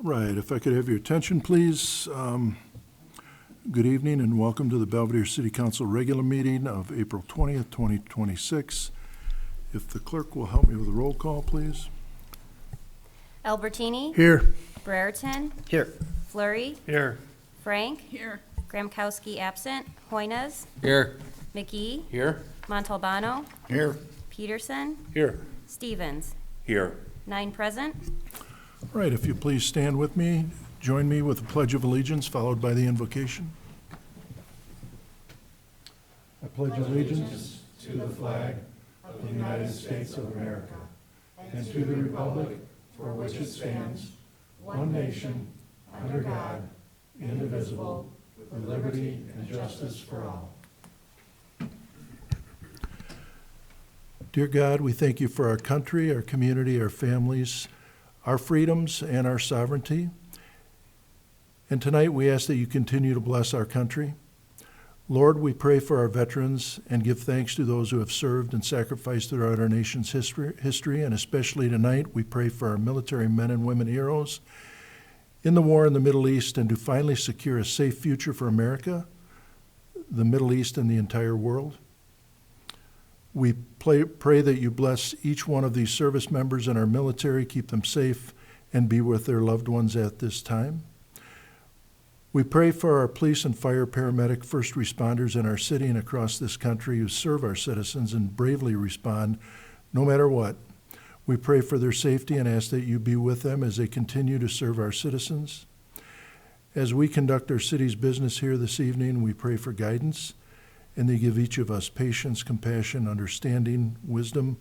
Right, if I could have your attention, please. Good evening and welcome to the Belvedere City Council regular meeting of April 20th, 2026. If the clerk will help me with a roll call, please. Albertini? Here. Brereton? Here. Fleury? Here. Frank? Here. Gramkowski absent. Hoynes? Here. McGee? Here. Montalbano? Here. Peterson? Here. Stevens? Here. 9 present. All right, if you please stand with me, join me with the Pledge of Allegiance followed by the invocation. I pledge allegiance to the flag of the United States of America and to the republic for which it stands, one nation, under God, indivisible, with liberty and justice for all. Dear God, we thank you for our country, our community, our families, our freedoms, and our sovereignty. And tonight we ask that you continue to bless our country. Lord, we pray for our veterans and give thanks to those who have served and sacrificed throughout our nation's history, and especially tonight we pray for our military men and women heroes in the war in the Middle East and to finally secure a safe future for America, the Middle East, and the entire world. We pray that you bless each one of these service members in our military, keep them safe, and be with their loved ones at this time. We pray for our police and fire, paramedic, first responders in our city and across this country who serve our citizens and bravely respond no matter what. We pray for their safety and ask that you be with them as they continue to serve our citizens. As we conduct our city's business here this evening, we pray for guidance, and they give each of us patience, compassion, understanding, wisdom,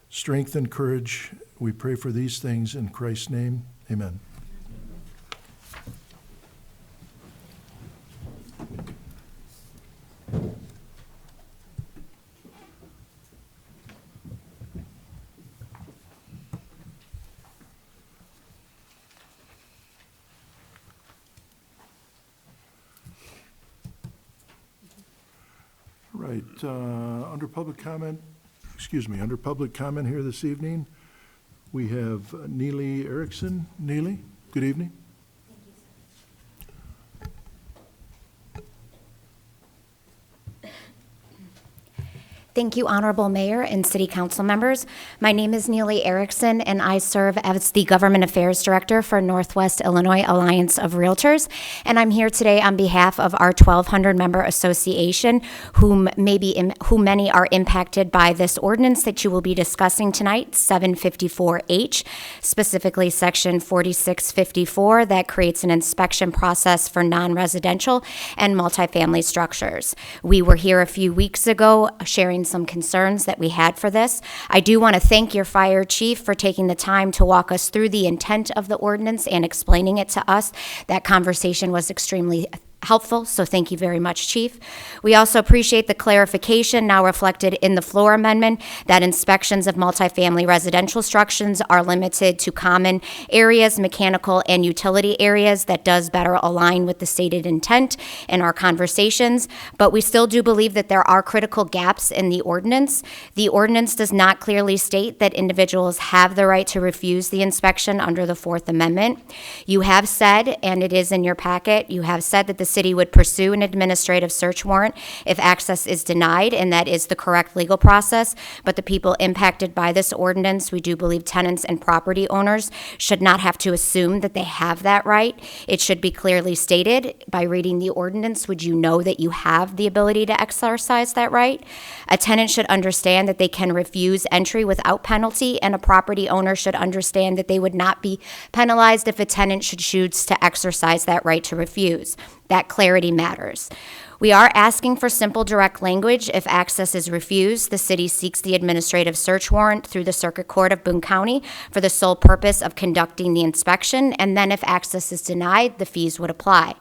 strength, and courage. We pray for these things in Christ's name. Amen. Right, under public comment here this evening, we have Neely Erickson. Neely, good evening. Thank you, Honorable Mayor and City Council members. My name is Neely Erickson, and I serve as the Government Affairs Director for Northwest Illinois Alliance of Realtors. And I'm here today on behalf of our 1,200-member association, who many are impacted by this ordinance that you will be discussing tonight, 754H, specifically Section 4654, that creates an inspection process for non-residential and multifamily structures. We were here a few weeks ago sharing some concerns that we had for this. I do want to thank your fire chief for taking the time to walk us through the intent of the ordinance and explaining it to us. That conversation was extremely helpful, so thank you very much, Chief. We also appreciate the clarification now reflected in the floor amendment that inspections of multifamily residential structures are limited to common areas, mechanical and utility areas. That does better align with the stated intent in our conversations, but we still do believe that there are critical gaps in the ordinance. The ordinance does not clearly state that individuals have the right to refuse the inspection under the Fourth Amendment. You have said, and it is in your packet, you have said that the city would pursue an administrative search warrant if access is denied, and that is the correct legal process. But the people impacted by this ordinance, we do believe tenants and property owners should not have to assume that they have that right. It should be clearly stated. By reading the ordinance, would you know that you have the ability to exercise that right? A tenant should understand that they can refuse entry without penalty, and a property owner should understand that they would not be penalized if a tenant should choose to exercise that right to refuse. That clarity matters. We are asking for simple, direct language. If access is refused, the city seeks the administrative search warrant through the Circuit Court of Boone County for the sole purpose of conducting the inspection, and then if access is denied, the fees would apply.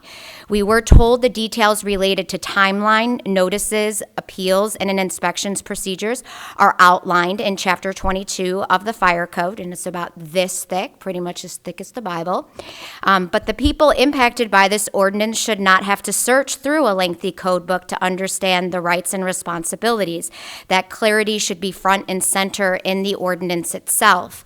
We were told the details related to timeline, notices, appeals, and an inspections procedures are outlined in Chapter 22 of the Fire Code, and it's about this thick, pretty much as thick as the Bible. But the people impacted by this ordinance should not have to search through a lengthy code book to understand the rights and responsibilities. That clarity should be front and center in the ordinance itself.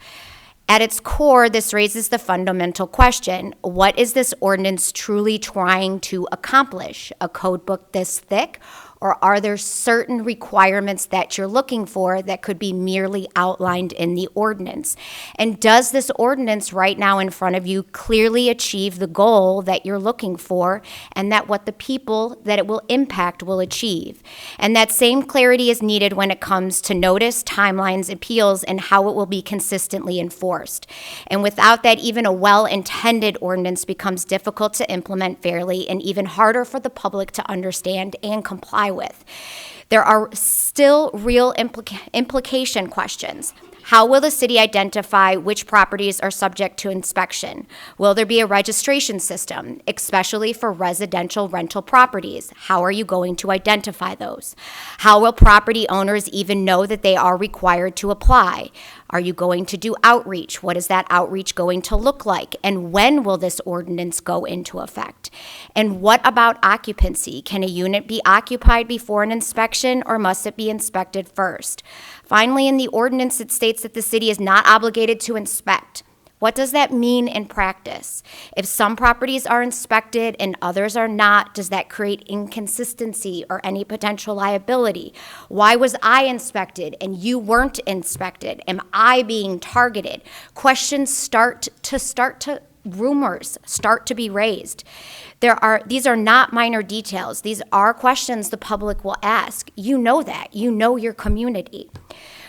At its core, this raises the fundamental question: what is this ordinance truly trying to accomplish? A code book this thick? Or are there certain requirements that you're looking for that could be merely outlined in the ordinance? And does this ordinance right now in front of you clearly achieve the goal that you're looking for, and that what the people that it will impact will achieve? And that same clarity is needed when it comes to notice, timelines, appeals, and how it will be consistently enforced. And without that, even a well-intended ordinance becomes difficult to implement fairly and even harder for the public to understand and comply with. There are still real implication questions. How will the city identify which properties are subject to inspection? Will there be a registration system, especially for residential rental properties? How are you going to identify those? How will property owners even know that they are required to apply? Are you going to do outreach? What is that outreach going to look like? And when will this ordinance go into effect? And what about occupancy? Can a unit be occupied before an inspection, or must it be inspected first? Finally, in the ordinance, it states that the city is not obligated to inspect. What does that mean in practice? If some properties are inspected and others are not, does that create inconsistency or any potential liability? Why was I inspected and you weren't inspected? Am I being targeted? Questions rumors start to be raised. These are not minor details. These are questions the public will ask. You know that. You know your community.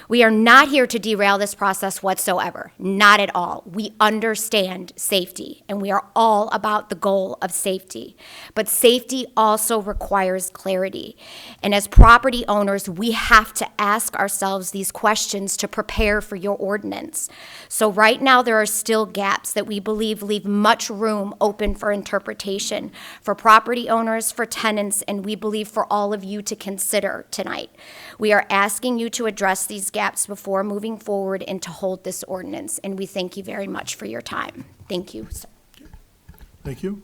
We are not here to derail this process whatsoever, not at all. We understand safety, and we are all about the goal of safety. But safety also requires clarity. And as property owners, we have to ask ourselves these questions to prepare for your ordinance. So right now, there are still gaps that we believe leave much room open for interpretation for property owners, for tenants, and we believe for all of you to consider tonight. We are asking you to address these gaps before moving forward and to hold this ordinance, and we thank you very much for your time. Thank you. Thank you.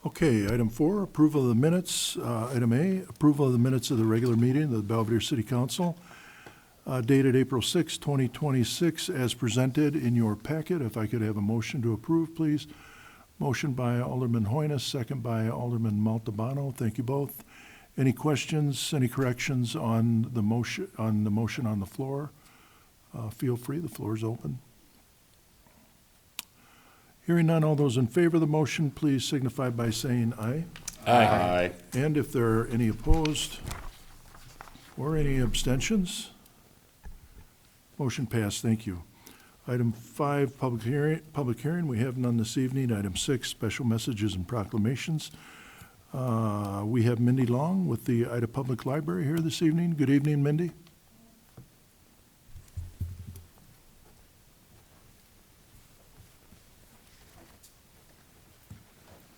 Okay, item 4, approval of the minutes. Item A, approval of the minutes of the regular meeting of the Belvedere City Council dated April 6, 2026, as presented in your packet. If I could have a motion to approve, please. Motion by Alderman Hoynes, second by Alderman Montalbano. Thank you both. Any questions, any corrections on the motion on the floor? Feel free, the floor is open. Hearing none, all those in favor of the motion, please signify by saying aye. Aye. And if there are any opposed or any abstentions, motion passed. Thank you. Item 5, public hearing. We have none this evening. Item 6, special messages and proclamations. We have Mindy Long with the Ida Public Library here this evening. Good evening, Mindy.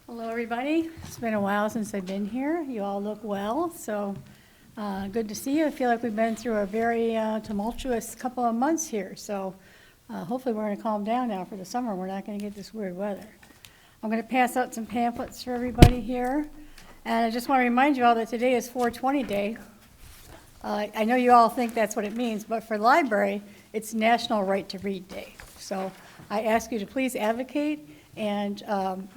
Hello, everybody. It's been a while since I've been here. You all look well, so good to see you. I feel like we've been through a very tumultuous couple of months here, so hopefully we're going to calm down now for the summer. We're not going to get this weird weather. I'm going to pass out some pamphlets for everybody here, and I just want to remind you all that today is 420 Day. I know you all think that's what it means, but for library, it's National Right to Read Day. So I ask you to please advocate and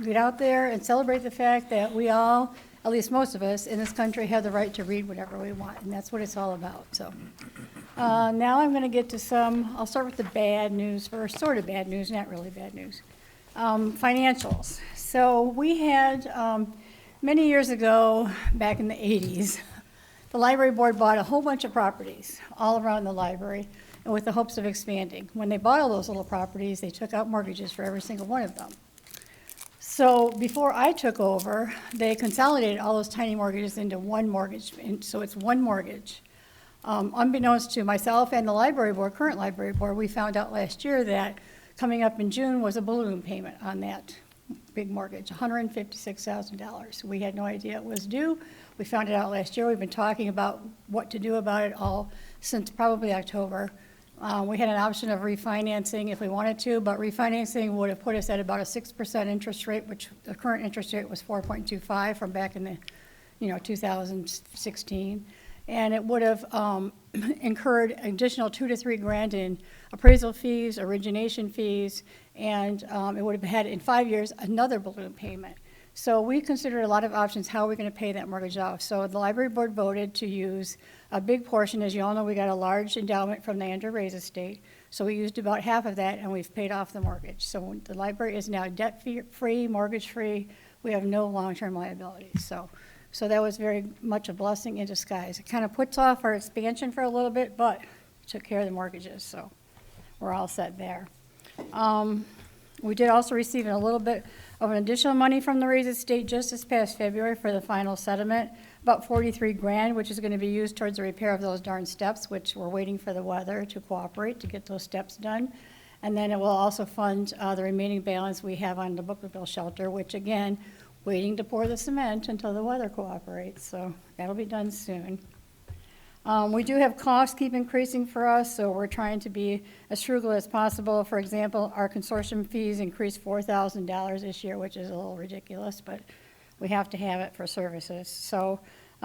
get out there and celebrate the fact that we all, at least most of us in this country, have the right to read whatever we want, and that's what it's all about. So now I'm going to get to I'll start with the bad news first, sort of bad news, not really bad news. Financials. So we had, many years ago, back in the 80s, the library board bought a whole bunch of properties all around the library, and with the hopes of expanding. When they bought all those little properties, they took out mortgages for every single one of them. So before I took over, they consolidated all those tiny mortgages into one mortgage, and so it's one mortgage. Unbeknownst to myself and the library board, current library board, we found out last year that coming up in June was a balloon payment on that big mortgage, $156,000. We had no idea it was due. We found it out last year. We've been talking about what to do about it all since probably October. We had an option of refinancing if we wanted to, but refinancing would have put us at about a 6% interest rate, which the current interest rate was 4.25 from back in the 2016. And it would have incurred an additional $2 to $3 grand in appraisal fees, origination fees, and it would have had in 5 years another balloon payment. So we considered a lot of options, how are we going to pay that mortgage off? So the library board voted to use a big portion. As you all know, we got a large endowment from the Andrew Ray's estate. So we used about half of that, and we've paid off the mortgage. So the library is now debt-free, mortgage-free. We have no long-term liabilities. So that was very much a blessing in disguise. It kind of puts off our expansion for a little bit, but took care of the mortgages, so we're all set there. We did also receive a little bit of an additional money from the Ray's estate just this past February for the final settlement, about 43 grand, which is going to be used towards the repair of those darn steps, which we're waiting for the weather to cooperate to get those steps done. And then it will also fund the remaining balance we have on the Bookmobile shelter, which again, waiting to pour the cement until the weather cooperates, so that'll be done soon. We do have costs keep increasing for us, so we're trying to be as frugal as possible. For example, our consortium fees increased $4,000 this year, which is a little ridiculous, but we have to have it for services. So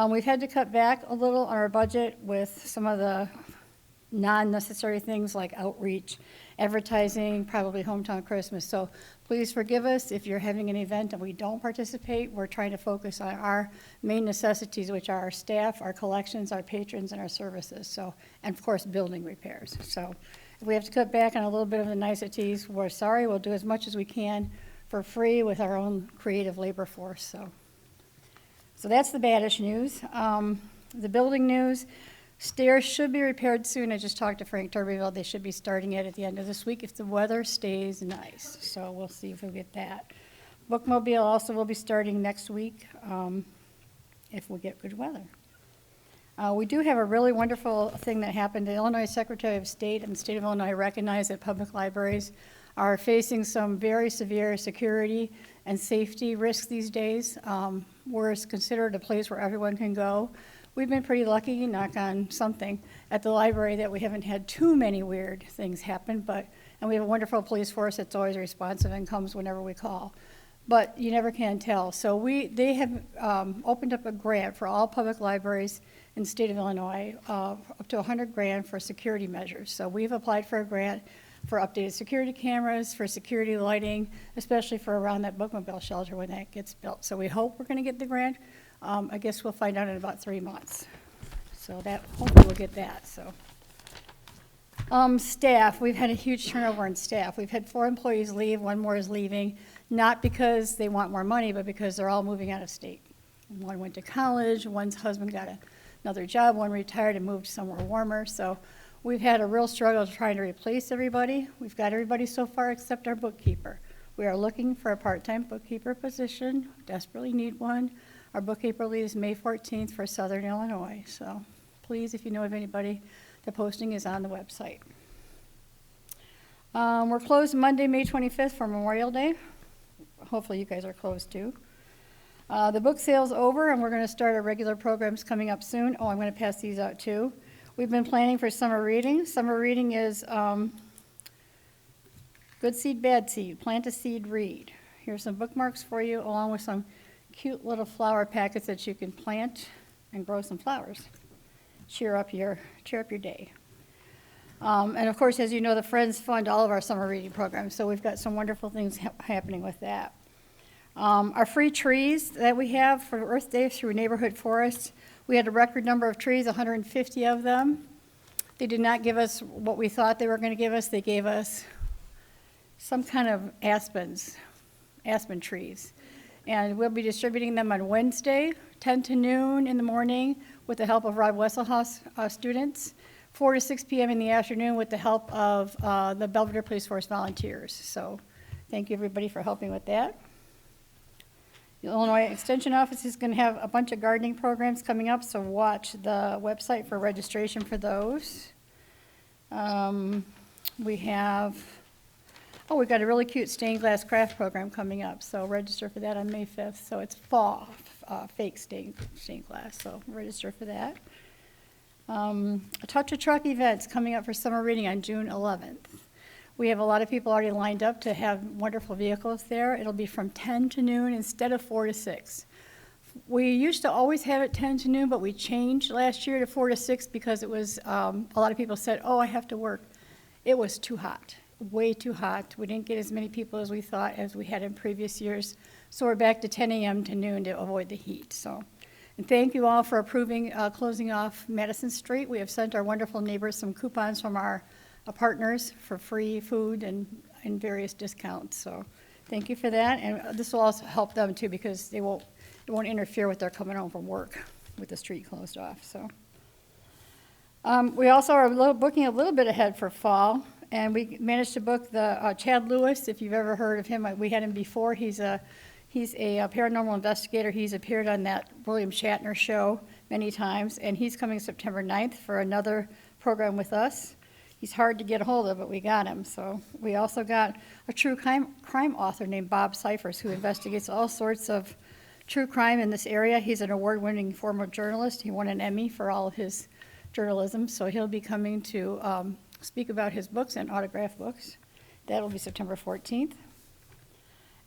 we've had to cut back a little on our budget with some of the non-necessary things like outreach, advertising, probably hometown Christmas. So please forgive us if you're having an event and we don't participate. We're trying to focus on our main necessities, which are our staff, our collections, our patrons, and our services. So, and of course, building repairs. So if we have to cut back on a little bit of the niceties, we're sorry. We'll do as much as we can for free with our own creative labor force. So that's the baddish news. The building news. Stairs should be repaired soon. I just talked to Frank Turbeville. They should be starting it at the end of this week if the weather stays nice. So we'll see if we get that. Bookmobile also will be starting next week if we get good weather. We do have a really wonderful thing that happened. The Illinois Secretary of State and the state of Illinois recognized that public libraries are facing some very severe security and safety risks these days. We're considered a place where everyone can go. We've been pretty lucky, knock on something, at the library that we haven't had too many weird things happen, and we have a wonderful police force that's always responsive and comes whenever we call. But you never can tell. So they have opened up a grant for all public libraries in the state of Illinois, up to 100 grand for security measures. So we've applied for a grant for updated security cameras, for security lighting, especially for around that Bookmobile shelter when that gets built. So we hope we're gonna get the grant. I guess we'll find out in about 3 months. So that, hopefully we'll get that, so. Staff, we've had a huge turnover in staff. We've had 4 employees leave, 1 more is leaving, not because they want more money, but because they're all moving out of state. 1 went to college, 1's husband got another job, 1 retired and moved somewhere warmer. So we've had a real struggle trying to replace everybody. We've got everybody so far except our bookkeeper. We are looking for a part-time bookkeeper position, desperately need one. Our bookkeeper leaves May 14th for Southern Illinois. So please, if you know of anybody, the posting is on the website. We're closed Monday, May 25th for Memorial Day. Hopefully you guys are closed too. The book sale's over and we're going to start our regular programs coming up soon. Oh, I'm going to pass these out too. We've been planning for summer reading. Summer reading is Good Seed, Bad Seed, Plant a Seed, Read. Here's some bookmarks for you along with some cute little flower packets that you can plant and grow some flowers. Cheer up your day. And of course, as you know, the Friends fund all of our summer reading programs, so we've got some wonderful things happening with that. Our free trees that we have for Earth Day through Neighborhood Forests, we had a record number of trees, 150 of them. They did not give us what we thought they were going to give us. They gave us some kind of aspen trees. And we'll be distributing them on Wednesday, 10 to noon in the morning with the help of Rod Wesselhaus students, 4 to 6 p.m. in the afternoon with the help of the Belvedere Police Force volunteers. So thank you everybody for helping with that. The Illinois Extension Office is going to have a bunch of gardening programs coming up, so watch the website for registration for those. We've got a really cute stained glass craft program coming up, so register for that on May 5th. So it's fall, fake stained glass, so register for that. A Touch a Truck event's coming up for summer reading on June 11th. We have a lot of people already lined up to have wonderful vehicles there. It'll be from 10 to noon instead of 4 to 6. We used to always have it 10 to noon, but we changed last year to 4 to 6 because it was, a lot of people said, oh, I have to work. It was too hot, way too hot. We didn't get as many people as we thought as we had in previous years. So we're back to 10 a.m. to noon to avoid the heat, so. And thank you all for approving closing off Madison Street. We have sent our wonderful neighbors some coupons from our partners for free food and various discounts. So thank you for that. And this will also help them too because it won't interfere with their coming home from work with the street closed off. So we also are booking a little bit ahead for fall. And we managed to book the Chad Lewis, if you've ever heard of him. We had him before. He's a paranormal investigator. He's appeared on that William Shatner show many times, and he's coming September 9th for another program with us. He's hard to get a hold of, but we got him. So we also got a true crime author named Bob Cyphers, who investigates all sorts of true crime in this area. He's an award-winning former journalist. He won an Emmy for all of his journalism, so he'll be coming to speak about his books and autograph books. That'll be September 14th.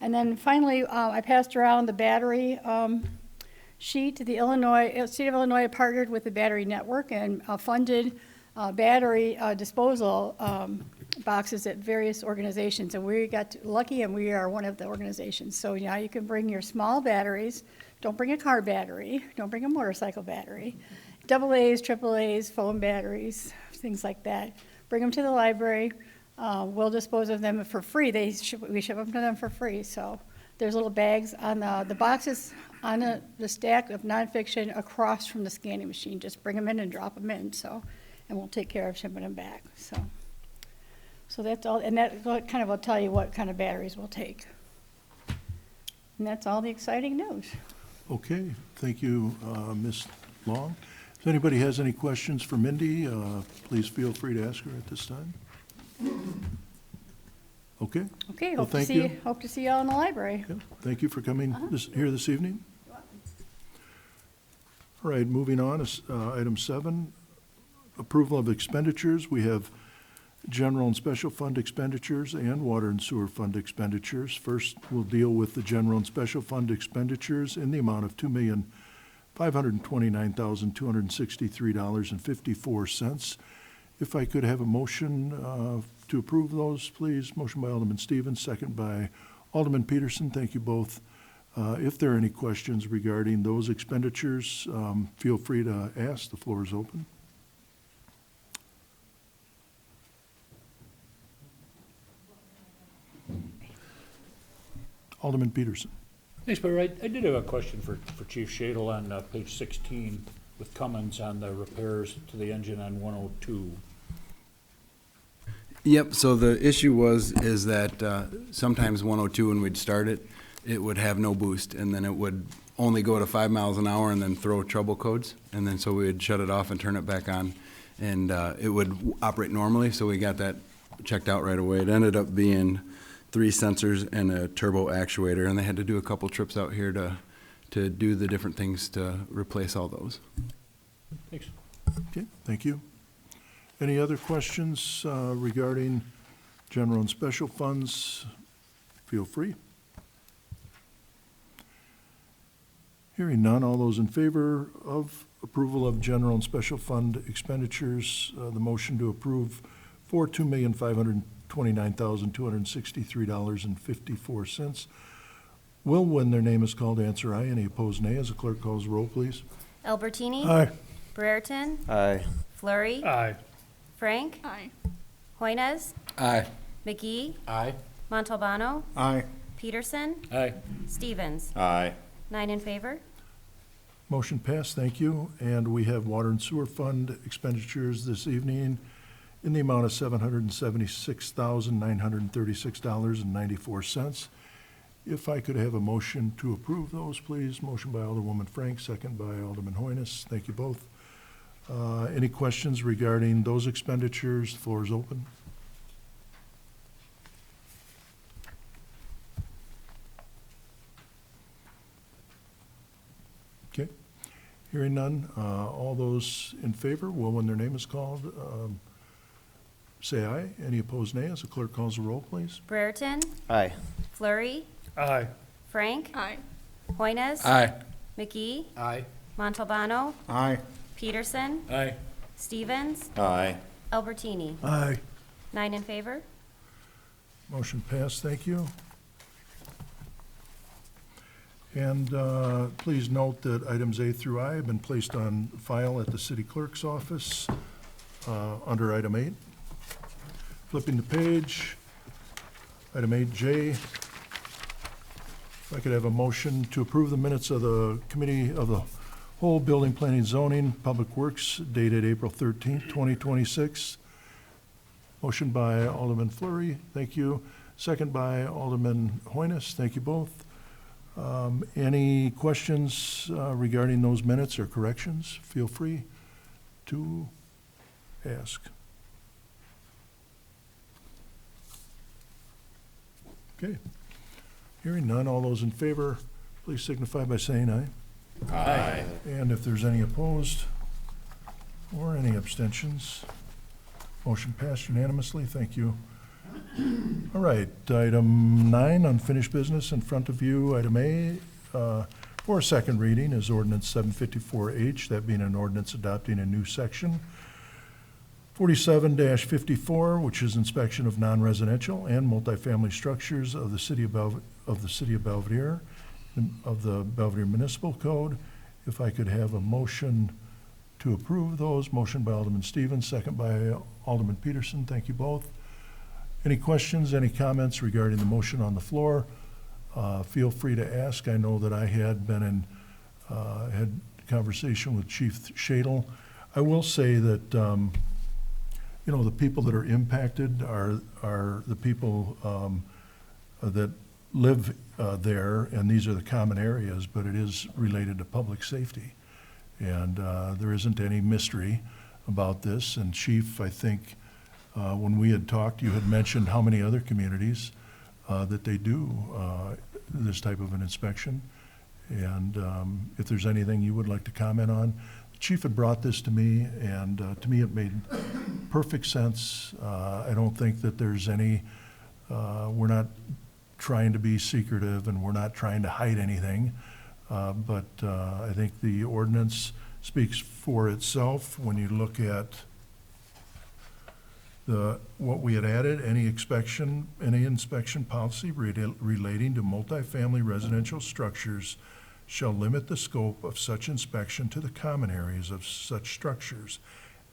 And then finally, I passed around the battery sheet. The state of Illinois partnered with the Battery Network and funded battery disposal boxes at various organizations. And we got lucky, and we are one of the organizations. So now you can bring your small batteries. Don't bring a car battery. Don't bring a motorcycle battery. AA's, AAA's, phone batteries, things like that. Bring them to the library. We'll dispose of them for free. We ship them to them for free. So there's little bags on the boxes on the stack of nonfiction across from the scanning machine. Just bring them in and drop them in. So, and we'll take care of shipping them back. So that's all. And that kind of will tell you what kind of batteries we'll take. And that's all the exciting news. Okay, thank you, Ms. Long. If anybody has any questions for Mindy, please feel free to ask her at this time. Okay? Okay, Well, thank you. hope to see you all in the library. Yeah, thank you for coming here this evening. All right, moving on, is item 7, approval of expenditures. We have general and special fund expenditures and water and sewer fund expenditures. First, we'll deal with the general and special fund expenditures in the amount of $2,529,263.54. If I could have a motion to approve those, please. Motion by Alderman Stevens, second by Alderman Peterson. Thank you both. If there are any questions regarding those expenditures, feel free to ask. The floor is open. Alderman Peterson. Thanks, Mayor. I did have a question for Chief Shadle on page 16 with Cummins on the repairs to the engine on 102. Yep, so the issue is that sometimes 102, when we'd start it, it would have no boost, and then it would only go to 5 miles an hour and then throw trouble codes, and then so we would shut it off and turn it back on, and it would operate normally, so we got that checked out right away. It ended up being 3 sensors and a turbo actuator, and they had to do a couple trips out here to do the different things to replace all those. Thanks. Okay, thank you. Any other questions regarding general and special funds? Feel free. Hearing none, all those in favor of approval of general and special fund expenditures, the motion to approve for $2,529,263.54 will, when their name is called, answer aye. Any opposed, nay. As the clerk calls roll, please. Albertini? Aye. Brereton? Aye. Flurry? Aye. Frank? Aye. Hoynes? Aye. McGee? Aye. Montalbano? Aye. Peterson? Aye. Stevens? Aye. 9 in favor. Motion passed, thank you. And we have water and sewer fund expenditures this evening in the amount of $776,936.94. If I could have a motion to approve those, please. Motion by Alderwoman Frank, second by Alderman Hoynes. Thank you both. Any questions regarding those expenditures? The floor is open. Okay. Hearing none, all those in favor will, when their name is called, say aye. Any opposed, nay. As the clerk calls the roll, please. Brereton? Aye. Flurry? Aye. Frank? Aye. Hoynes? Aye. McGee, Aye. Montalbano, Aye. Peterson, Aye. Stevens, Aye. Albertini. Aye. 9 in favor. Motion passed, thank you. And please note that items A through I have been placed on file at the city clerk's office under item 8. Flipping the page, item 8J. If I could have a motion to approve the minutes of the Committee of the Whole Building Planning Zoning Public Works dated April 13th, 2026. Motion by Alderman Fleury, thank you. Second by Alderman Hoynes, thank you both. Any questions regarding those minutes or corrections? Feel free to ask. Okay. Hearing none, all those in favor, please signify by saying aye. Aye. And if there's any opposed or any abstentions, motion passed unanimously. Thank you. All right, item 9, unfinished business in front of you. Item A, for a second reading is ordinance 754H, that being an ordinance adopting a new section 47-54, which is inspection of non-residential and multifamily structures of the city of Belvedere, of the Belvedere Municipal Code. If I could have a motion to approve those. Motion by Alderman Stevens, second by Alderman Peterson. Thank you both. Any questions, any comments regarding the motion on the floor? Feel free to ask. I know that I had been in, had conversation with Chief Shadle. I will say that, you know, the people that are impacted are the people that live there, and these are the common areas, but it is related to public safety. And there isn't any mystery about this. And Chief, I think, when we had talked, you had mentioned how many other communities that they do this type of an inspection. And if there's anything you would like to comment on. The Chief had brought this to me, and to me it made perfect sense. I don't think that there's any, we're not trying to be secretive, and we're not trying to hide anything. But I think the ordinance speaks for itself when you look at what we had added, any inspection policy relating to multifamily residential structures shall limit the scope of such inspection to the common areas of such structures,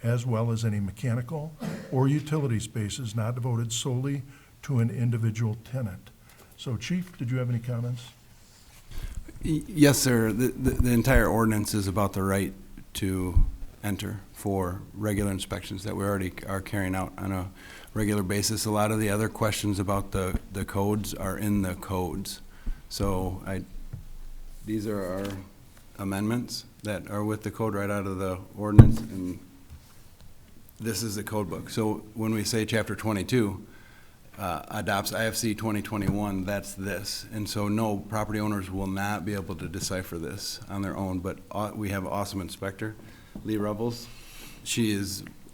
as well as any mechanical or utility spaces not devoted solely to an individual tenant. So, Chief, did you have any comments? Yes, sir. The entire ordinance is about the right to enter for regular inspections that we already are carrying out on a regular basis. A lot of the other questions about the codes are in the codes. So these are our amendments that are with the code right out of the ordinance, and this is the code book. So when we say chapter 22 adopts IFC 2021, that's this. And so no, property owners will not be able to decipher this on their own, but we have an awesome inspector, Lee Rubbles.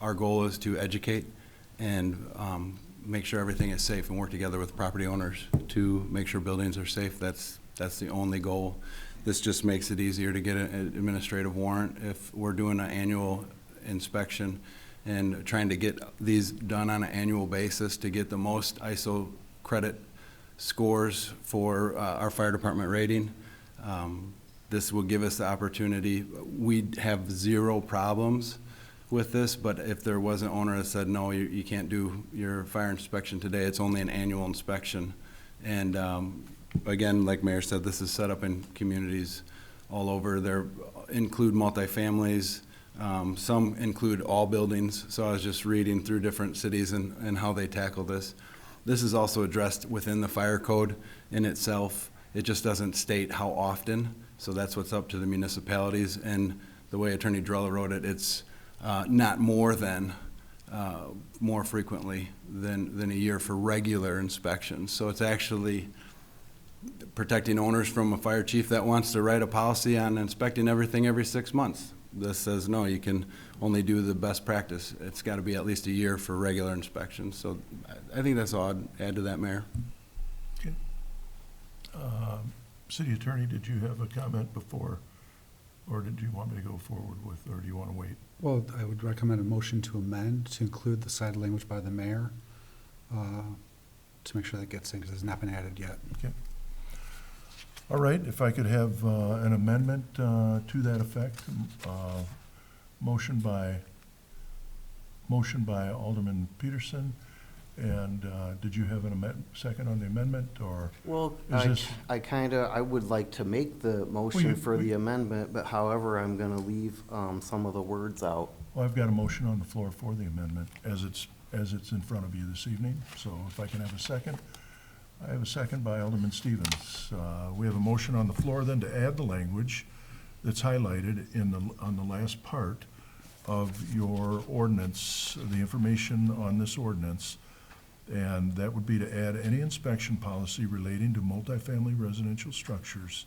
Our goal is to educate and make sure everything is safe and work together with property owners to make sure buildings are safe. That's the only goal. This just makes it easier to get an administrative warrant if we're doing an annual inspection and trying to get these done on an annual basis to get the most ISO credit scores for our fire department rating. This will give us the opportunity. We have zero problems with this, but if there was an owner that said, no, you can't do your fire inspection today, it's only an annual inspection. And again, like Mayor said, this is set up in communities all over. There include multifamilies, some include all buildings. So I was just reading through different cities and how they tackle this. This is also addressed within the fire code in itself. It just doesn't state how often. So that's what's up to the municipalities. And the way Attorney Drella wrote it, it's not more than, more frequently than a year for regular inspections. So it's actually protecting owners from a fire chief that wants to write a policy on inspecting everything every 6 months. This says, no, you can only do the best practice. It's got to be at least a year for regular inspections. So I think that's all I'd add to that, Mayor. Okay. City Attorney, did you have a comment before Or did you want me to go forward with, or do you want to wait? Well, I would recommend a motion to amend to include the cited language by the mayor, to make sure that gets in, because it's not been added yet. Okay. All right, if I could have an amendment to that effect. Motion by Alderman Peterson, and did you have an second on the amendment, or? Well, Is I would like to make the you- motion for the amendment, but however, I'm gonna leave, some of the words out. Well, I've got a motion on the floor for the amendment as it's in front of you this evening, so if I can have a second. I have a second by Alderman Stevens. We have a motion on the floor then to add the language that's highlighted on the last part of your ordinance, the information on this ordinance, and that would be to add any inspection policy relating to multifamily residential structures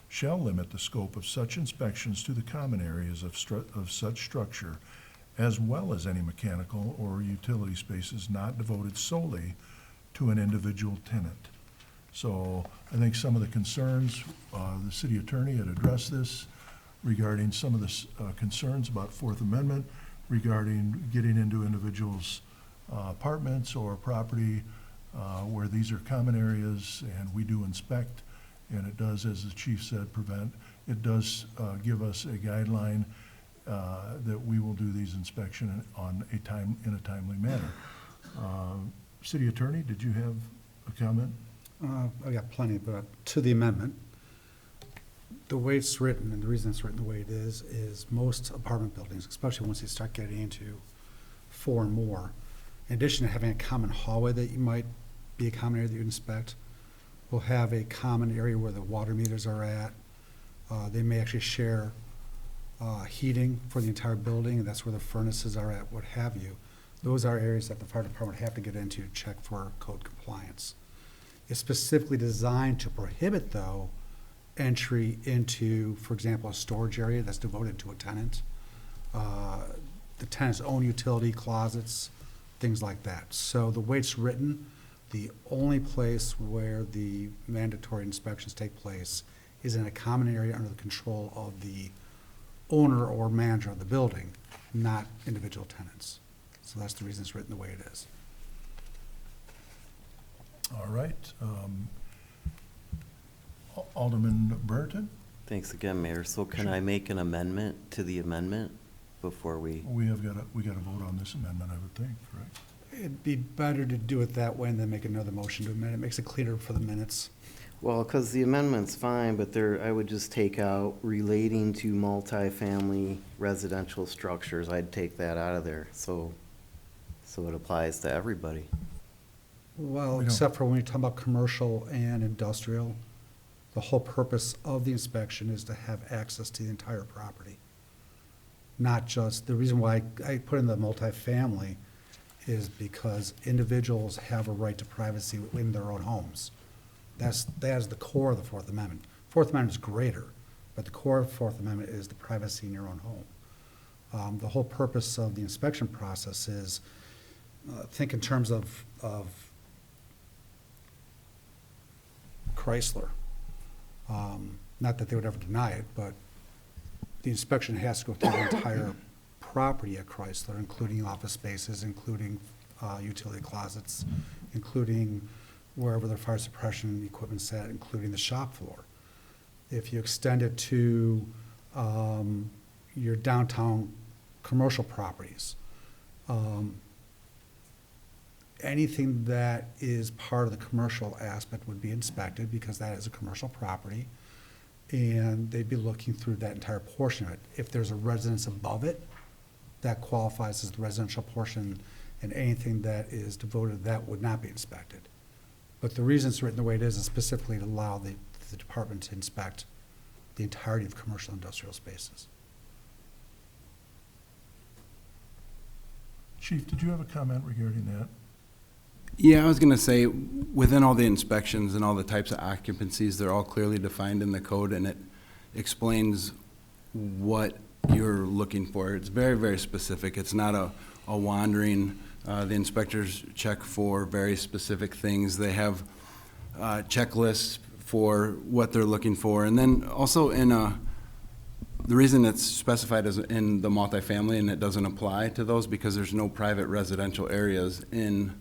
shall limit the scope of such inspections to the common areas of such structure, as well as any mechanical or utility spaces not devoted solely to an individual tenant. So I think some of the concerns, the city attorney had addressed this regarding some of the concerns about Fourth Amendment, regarding getting into individuals' apartments or property where these are common areas, and we do inspect, and it does, as the chief said, prevent. It does give us a guideline that we will do these inspections in a timely manner. City Attorney, did you have a comment? I got plenty, but to the amendment, the way it's written, and the reason it's written the way it is most apartment buildings, especially once you start getting into 4 and more, in addition to having a common hallway that you might be a common area that you inspect, will have a common area where the water meters are at. They may actually share heating for the entire building, and that's where the furnaces are at, what have you. Those are areas that the fire department have to get into to check for code compliance. It's specifically designed to prohibit, though, entry into, for example, a storage area that's devoted to a tenant, the tenant's own utility closets, things like that. So the way it's written, the only place where the mandatory inspections take place is in a common area under the control of the owner or manager of the building, not individual tenants. So that's the reason it's written the way it is. All right. Alderman Burton, Thanks again, Mayor. So can I make an amendment to the amendment before we? we got to vote on this amendment, I would think, correct? It'd be better to do it that way and then make another motion to amend. It makes it cleaner for the minutes. Well, because the amendment's fine, but I would just take out relating to multifamily residential structures. I'd take that out of there, so it applies to everybody. Well, We don't- except for when you talk about commercial and industrial, the whole purpose of the inspection is to have access to the entire property. Not just, the reason why I put in the multifamily is because individuals have a right to privacy in their own homes. That is the core of the Fourth Amendment. Fourth Amendment is greater, but the core of the Fourth Amendment is the privacy in your own home. The whole purpose of the inspection process is, think in terms of Chrysler. Not that they would ever deny it, but the inspection has to go through the entire property at Chrysler, including office spaces, including utility closets, including wherever their fire suppression equipment's at, including the shop floor. If you extend it to your downtown commercial properties, anything that is part of the commercial aspect would be inspected because that is a commercial property, and they'd be looking through that entire portion of it. If there's a residence above it, that qualifies as the residential portion, and anything that is devoted to that would not be inspected. But the reason it's written the way it is specifically to allow the department to inspect the entirety of commercial industrial spaces. Chief, did you have a comment regarding that? Yeah, I was gonna say, within all the inspections and all the types of occupancies, they're all clearly defined in the code, and it explains what you're looking for. It's very, very specific. It's not a wandering, the inspectors check for very specific things. They have checklists for what they're looking for. And then also in The reason it's specified as in the multifamily and it doesn't apply to those, because there's no private residential areas in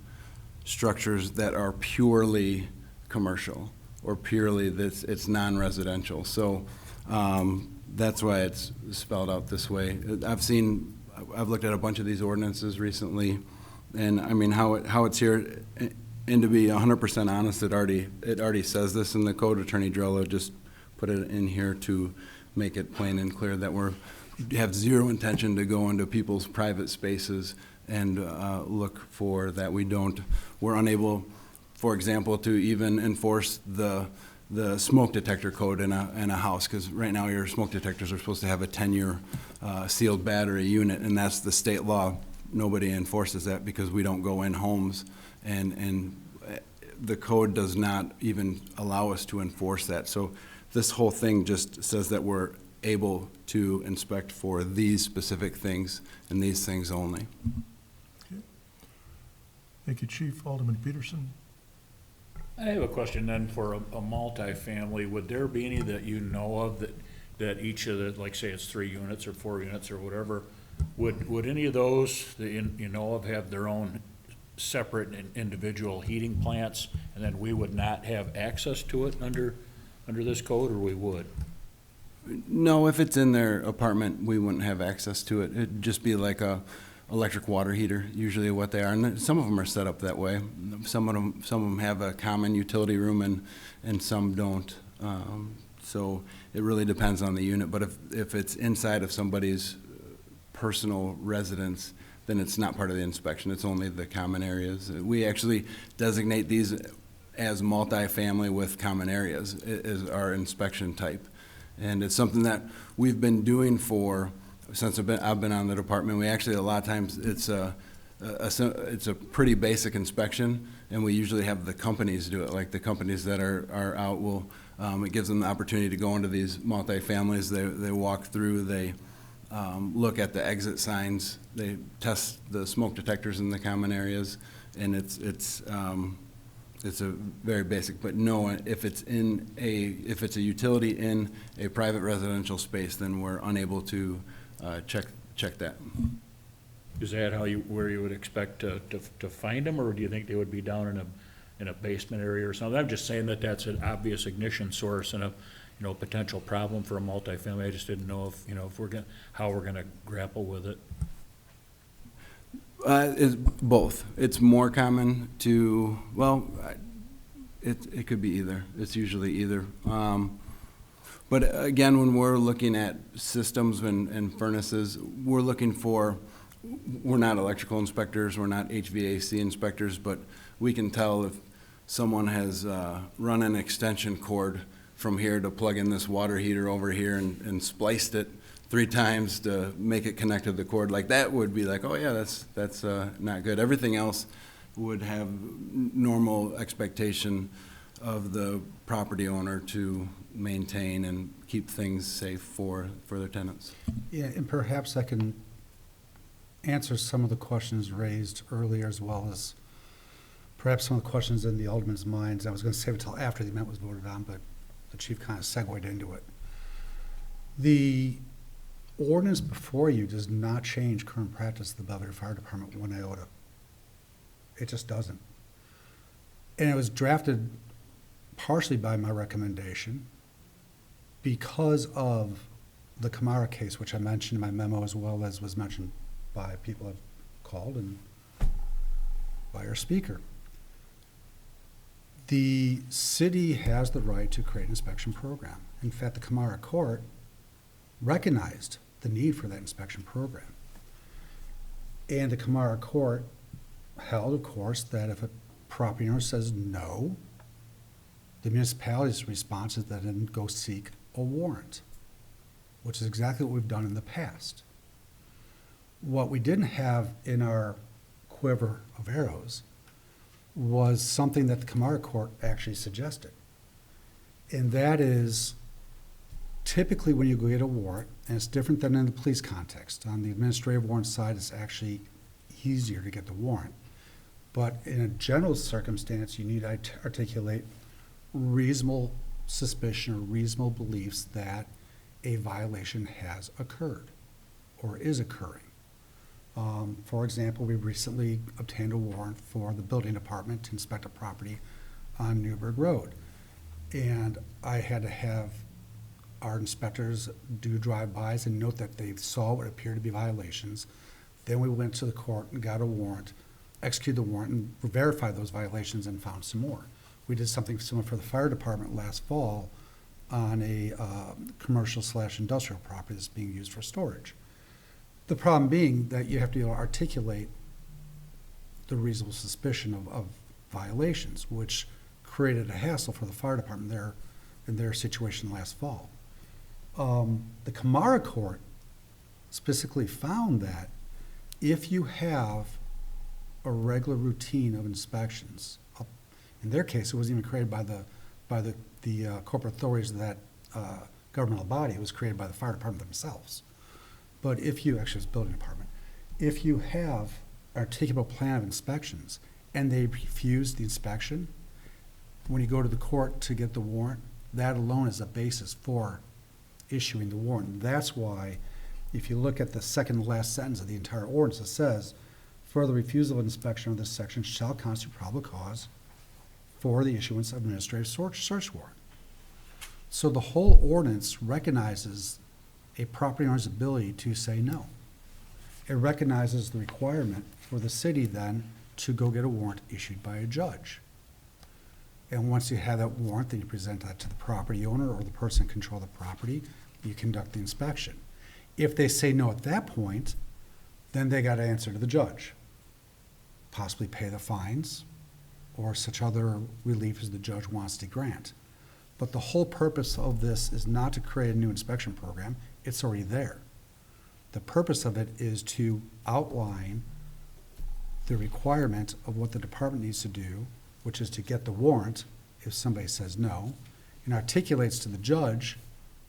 structures that are purely commercial or purely this, it's non-residential. So that's why it's spelled out this way. I've looked at a bunch of these ordinances recently, and I mean, how it's here, and to be 100% honest, it already says this in the code. Attorney Drello just put it in here to make it plain and clear that we have zero intention to go into people's private spaces and look for that. We're unable, for example, to even enforce the smoke detector code in a house, because right now your smoke detectors are supposed to have a 10-year sealed battery unit, and that's the state law. Nobody enforces that because we don't go in homes, and the code does not even allow us to enforce that. So this whole thing just says that we're able to inspect for these specific things and these things only. Thank you, Chief. Alderman Peterson? I have a question then for a multifamily. Would there be any that you know of that each of the, like say it's 3 units or 4 units or whatever, would any of those that you know of have their own separate and individual heating plants, and then we would not have access to it under this code, or we would? No, if it's in their apartment, we wouldn't have access to it. It'd just be like a electric water heater, usually what they are. And some of them are set up that way. Some of them have a common utility room and some don't. So it really depends on the unit. But if it's inside of somebody's personal residence, then it's not part of the inspection. It's only the common areas. We actually designate these as multifamily with common areas is our inspection type. And it's something that we've been doing since I've been on the department. We actually, a lot of times, it's a pretty basic inspection, and we usually have the companies do it. Like the companies that are out will, it gives them the opportunity to go into these multifamilies. They walk through, they look at the exit signs, they test the smoke detectors in the common areas, and it's a very basic. But no, if it's a utility in a private residential space, then we're unable to check that. Is that where you would expect to find them, or do you think they would be down in a basement area or something? I'm just saying that that's an obvious ignition source and a potential problem for a multifamily. I just didn't know if how we're gonna grapple with it. It's both. It's more common to, well, it could be either. It's usually either. But again, when we're looking at systems and furnaces, we're not electrical inspectors, we're not HVAC inspectors, but we can tell if someone has run an extension cord from here to plug in this water heater over here and spliced it 3 times to make it connect to the cord. Like that would be like, oh yeah, that's not good. Everything else would have normal expectation of the property owner to maintain and keep things safe for their tenants. Yeah, and perhaps I can answer some of the questions raised earlier, as well as perhaps some of the questions in the alderman's minds. I was going to save it until after the amendment was voted on, but the chief kind of segued into it. The ordinance before you does not change current practice of the Belvedere Fire Department 1 iota. It just doesn't. And it was drafted partially by my recommendation because of the Camara case, which I mentioned in my memo, as well as was mentioned by people I've called and by our speaker. The city has the right to create an inspection program. In fact, the Camara court recognized the need for that inspection program. And the Camara court held, of course, that if a property owner says no, the municipality's response is then go seek a warrant, which is exactly what we've done in the past. What we didn't have in our quiver of arrows was something that the Camara court actually suggested. And that is, typically when you go get a warrant, and it's different than in the police context. On the administrative warrant side, it's actually easier to get the warrant. But in a general circumstance, you need to articulate reasonable suspicion or reasonable beliefs that a violation has occurred or is occurring. For example, we recently obtained a warrant for the building department to inspect a property on Newburgh Road. And I had to have our inspectors do drive-bys and note that they saw what appeared to be violations. Then we went to the court and got a warrant, executed the warrant, and verified those violations and found some more. We did something similar for the fire department last fall on a commercial/industrial property that's being used for storage. The problem being that you have to be able to articulate the reasonable suspicion of violations, which created a hassle for the fire department there in their situation last fall. The Kamara Court specifically found that if you have a regular routine of inspections, in their case, it wasn't even created by the corporate authorities of that governmental body. It was created by the fire department themselves. But if you, actually it's building department, if you have an articulable plan of inspections and they refuse the inspection, when you go to the court to get the warrant, that alone is a basis for issuing the warrant. That's why, if you look at the second to last sentence of the entire ordinance, it says, further refusal of inspection of this section shall constitute probable cause for the issuance of administrative search warrant. So the whole ordinance recognizes a property owner's ability to say no. It recognizes the requirement for the city then to go get a warrant issued by a judge. And once you have that warrant, then you present that to the property owner or the person in control of the property, you conduct the inspection. If they say no at that point, then they got to answer to the judge, possibly pay the fines or such other relief as the judge wants to grant. But the whole purpose of this is not to create a new inspection program. It's already there. The purpose of it is to outline the requirement of what the department needs to do, which is to get the warrant if somebody says no, and articulates to the judge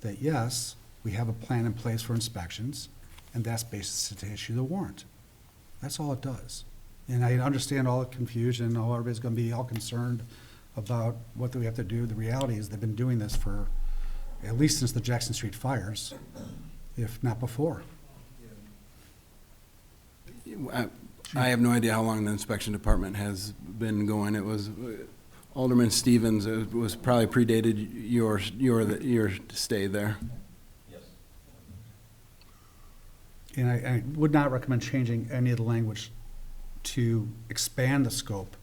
that, yes, we have a plan in place for inspections, and that's basis to issue the warrant. That's all it does. And I understand all the confusion, everybody's gonna be all concerned about what do we have to do. The reality is they've been doing this for at least since the Jackson Street fires, if not before. I have no idea how long the inspection department has been going. It was Alderman Stevens, it was probably predated your stay there. And I would not recommend changing any of the language to expand the scope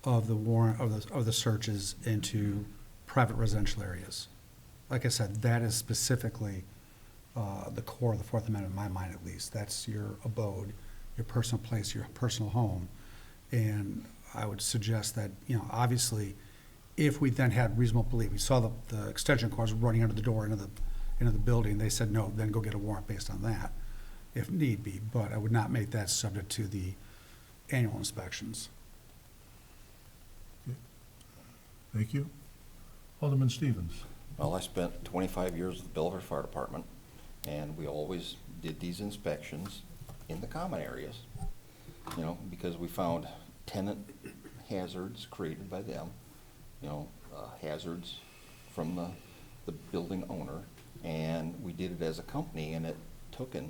of the warrant, of the searches into private residential areas. Like I said, that is specifically the core of the Fourth Amendment, in my mind at least. That's your abode, your personal place, your personal home. And I would suggest that, obviously, if we then had reasonable belief, we saw the extension cords running under the door into the building, they said no, then go get a warrant based on that, if need be. But I would not make that subject to the annual inspections. Thank you. Alderman Stevens. Well, I spent 25 years with the Belleville Fire Department, and we always did these inspections in the common areas, because we found tenant hazards created by them, hazards from the building owner, and we did it as a company, and it took the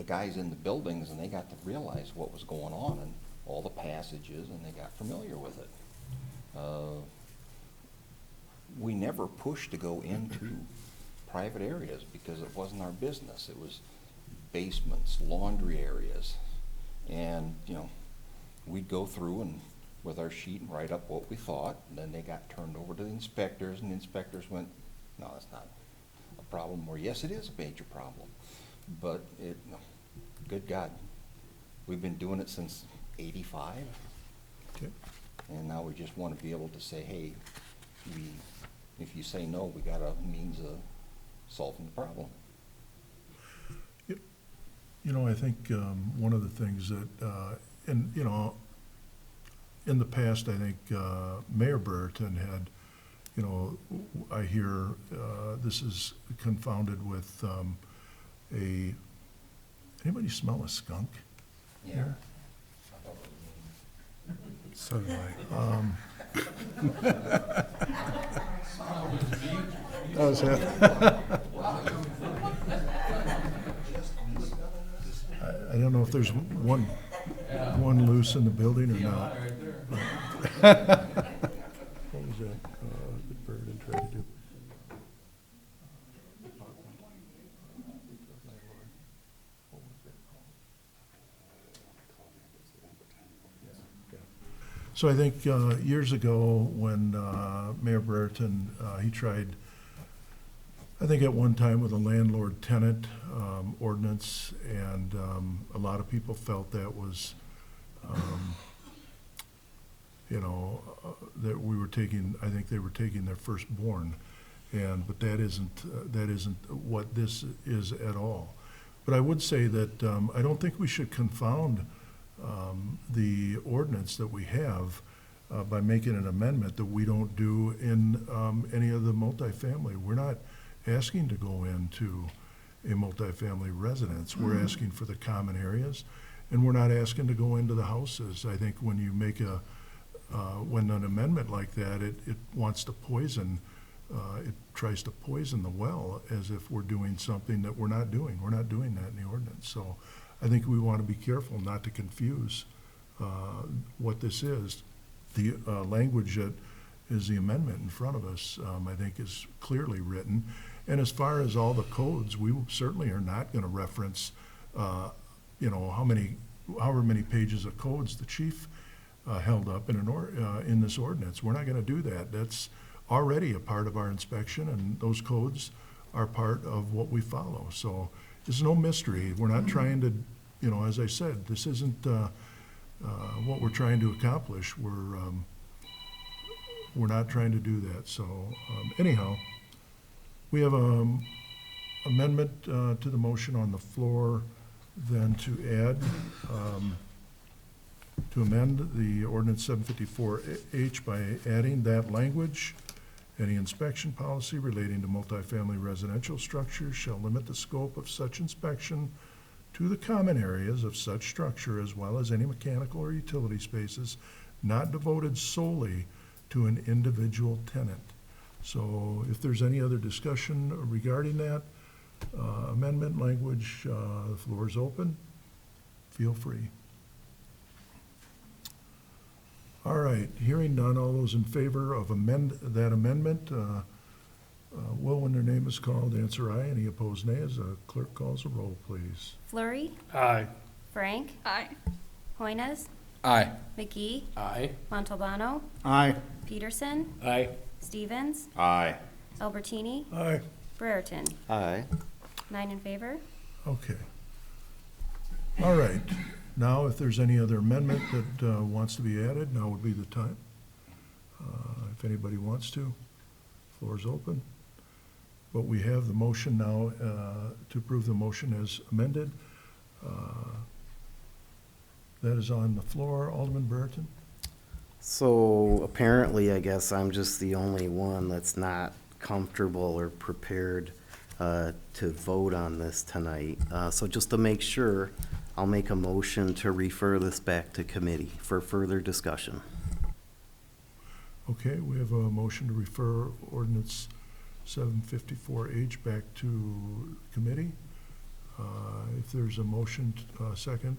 guys in the buildings, and they got to realize what was going on and all the passages, and they got familiar with it. We never pushed to go into private areas because it wasn't our business. It was basements, laundry areas, and we'd go through and with our sheet and write up what we thought, and then they got turned over to the inspectors, and the inspectors went, no, that's not a problem, or yes, it is a major problem. But good God, we've been doing it since '85. Okay. And now we just want to be able to say, hey, if you say no, we got a means of solving the problem. I think one of the things that, in the past, I think Mayor Brereton had, I hear this is confounded with anybody smell a skunk? Yeah. So do I. That was it. I don't know if there's one loose in the building or not. What was that, that Burden tried to do? So I think years ago, when Mayor Brereton, he tried, I think at one time with a landlord-tenant ordinance, and a lot of people felt that was, that we were taking, I think they were taking their firstborn, but that isn't what this is at all. But I would say that I don't think we should confound the ordinance that we have by making an amendment that we don't do in any of the multifamily. We're not asking to go into a multifamily residence. We're asking for the common areas, and we're not asking to go into the houses. I think when you make when an amendment like that, it wants to poison, it tries to poison the well as if we're doing something that we're not doing. We're not doing that in the ordinance. So I think we want to be careful not to confuse what this is. The language that is the amendment in front of us, I think, is clearly written. And as far as all the codes, we certainly are not going to reference, however many pages of codes the chief held up in this ordinance. We're not going to do that. That's already a part of our inspection, and those codes are part of what we follow. So there's no mystery. We're not trying to, as I said, this isn't what we're trying to accomplish. We're not trying to do that. So anyhow, we have an amendment to the motion on the floor then to add, to amend the ordinance 754H by adding that language. Any inspection policy relating to multifamily residential structures shall limit the scope of such inspection to the common areas of such structure, as well as any mechanical or utility spaces not devoted solely to an individual tenant. So if there's any other discussion regarding that amendment language, the floor is open. Feel free. All right, hearing none, all those in favor of that amendment, will, when their name is called, answer aye. Any opposed, nay. As the clerk calls a roll, please. Flurry, Aye. Frank, Aye. Hoynes, Aye. McGee, Aye. Montalbano, Aye. Peterson, Aye. Stevens, Aye. Albertini, Aye. Brereton. Aye. 9 in favor. Okay. All right. Now, if there's any other amendment that wants to be added, now would be the time. If anybody wants to, floor is open. But we have the motion now to approve the motion as amended. That is on the floor. Alderman Brereton? So apparently, I guess I'm just the only one that's not comfortable or prepared to vote on this tonight. So just to make sure, I'll make a motion to refer this back to committee for further discussion. Okay, we have a motion to refer ordinance 754H back to committee. If there's a motion, second,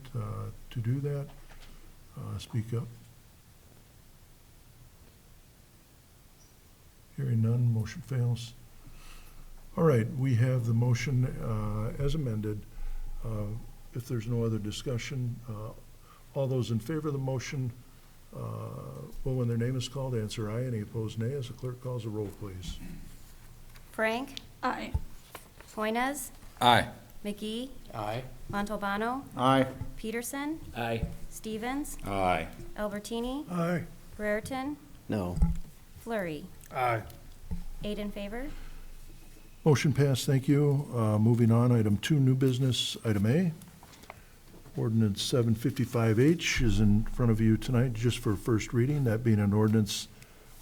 to do that, speak up. Hearing none, motion fails. All right, we have the motion as amended. If there's no other discussion, all those in favor of the motion, well, when their name is called, answer aye. Any opposed, nay. As the clerk calls a roll, please. Frank, Aye. Hoynes, Aye. McGee, Aye. Montalbano, Aye. Peterson, Aye. Stevens, Aye. Albertini, Aye. Brereton, No. Flurry. Aye. 8 in favor. Motion passed, thank you. Moving on, item 2, new business, item A. Ordinance 755H is in front of you tonight just for first reading, that being an ordinance